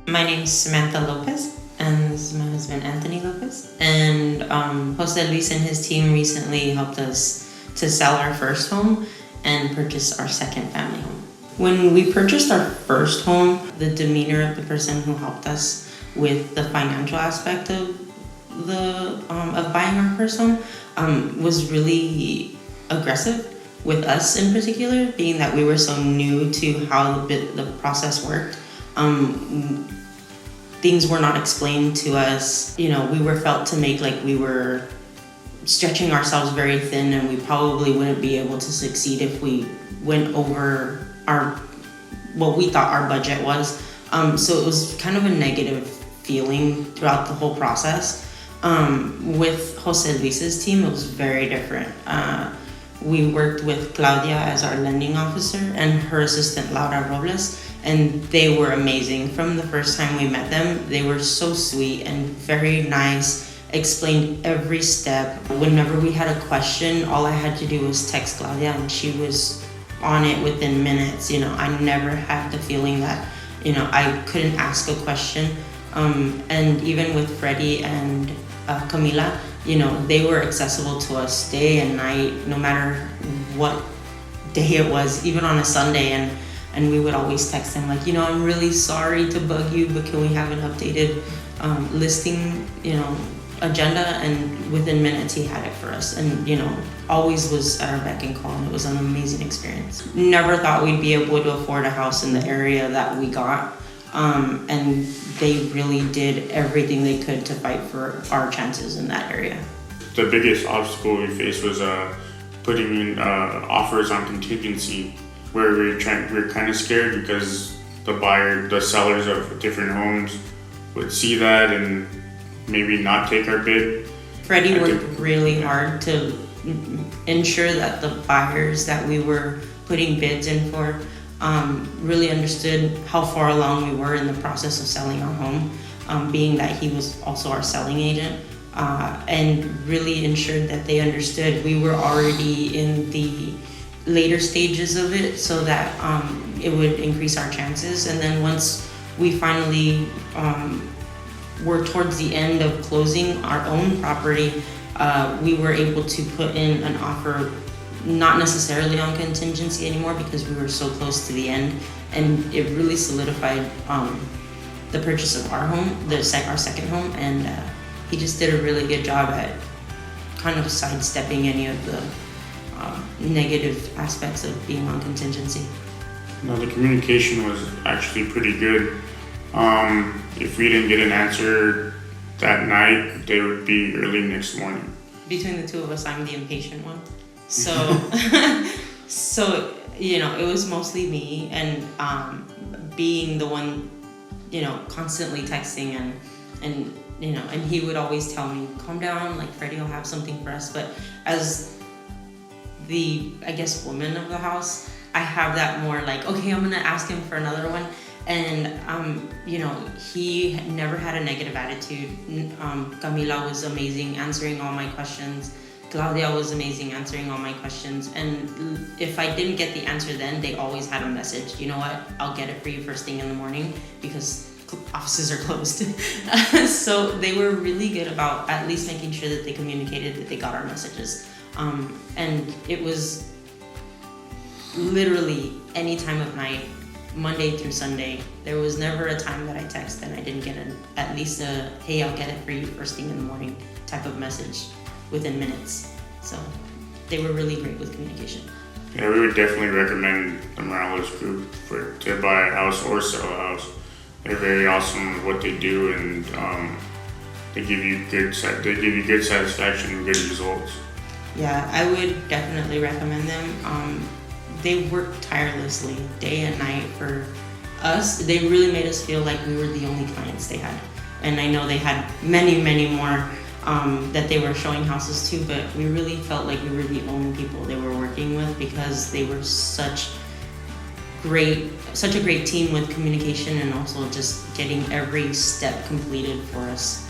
My name's Samantha Lopez, and this is my husband Anthony Lopez. And Jose Luiz and his team recently helped us to sell our first home and purchase our second family home. When we purchased our first home, the demeanor of the person who helped us with the financial aspect of buying our first home was really aggressive with us in particular, being that we were so new to how the process worked. Things were not explained to us. We were felt to make like we were stretching ourselves very thin, and we probably wouldn't be able to succeed if we went over what we thought our budget was. So it was kind of a negative feeling throughout the whole process. With Jose Luis's team, it was very different. We worked with Claudia as our lending officer and her assistant Laura Robles, and they were amazing. From the first time we met them, they were so sweet and very nice, explained every step. Whenever we had a question, all I had to do was text Claudia and she was on it within minutes. I never had the feeling that, I couldn't ask a question. And even with Freddie and Camila, they were accessible to us day and night, no matter what day it was, even on a Sunday. And we would always text them like, I'm really sorry to bug you, but can we have an updated listing, agenda? And within minutes he had it for us, and always was at our beck and call, and it was an amazing experience. Never thought we'd be able to afford a house in the area that we got, and they really did everything they could to fight for our chances in that area. The biggest obstacle we faced was putting in offers on contingency, where we're kind of scared because the sellers of different homes would see that and maybe not take our bid. Freddie worked really hard to ensure that the buyers that we were putting bids in for really understood how far along we were in the process of selling our home, being that he was also our selling agent, and really ensured that they understood we were already in the later stages of it, so that it would increase our chances. And then once we finally were towards the end of closing our own property, we were able to put in an offer not necessarily on contingency anymore because we were so close to the end, and it really solidified the purchase of our home, our second home. And he just did a really good job at kind of sidestepping any of the negative aspects of being on contingency. No, the communication was actually pretty good. If we didn't get an answer that night, they would be early next morning. Between the two of us, I'm the impatient one. So, it was mostly me, and being the one, constantly texting and he would always tell me, calm down, like Freddie will have something for us. But as the, woman of the house, I have that more like, okay, I'm gonna ask him for another one. And he never had a negative attitude. Camila was amazing answering all my questions. Claudia was amazing answering all my questions. And if I didn't get the answer then, they always had a message. You know what? I'll get it for you first thing in the morning because offices are closed. So they were really good about at least making sure that they communicated that they got our messages. And it was literally any time of night, Monday through Sunday. There was never a time that I texted and I didn't get at least a, hey, I'll get it for you first thing in the morning type of message within minutes. So they were really great with communication. Yeah, we would definitely recommend the Morales group to buy a house or sell a house. They're very awesome at what they do, and they give you good satisfaction and good results. Yeah, I would definitely recommend them. They worked tirelessly day and night for us. They really made us feel like we were the only clients they had. And I know they had many, many more that they were showing houses to, but we really felt like we were the only people they were working with because they were such a great team with communication and also just getting every step completed for us.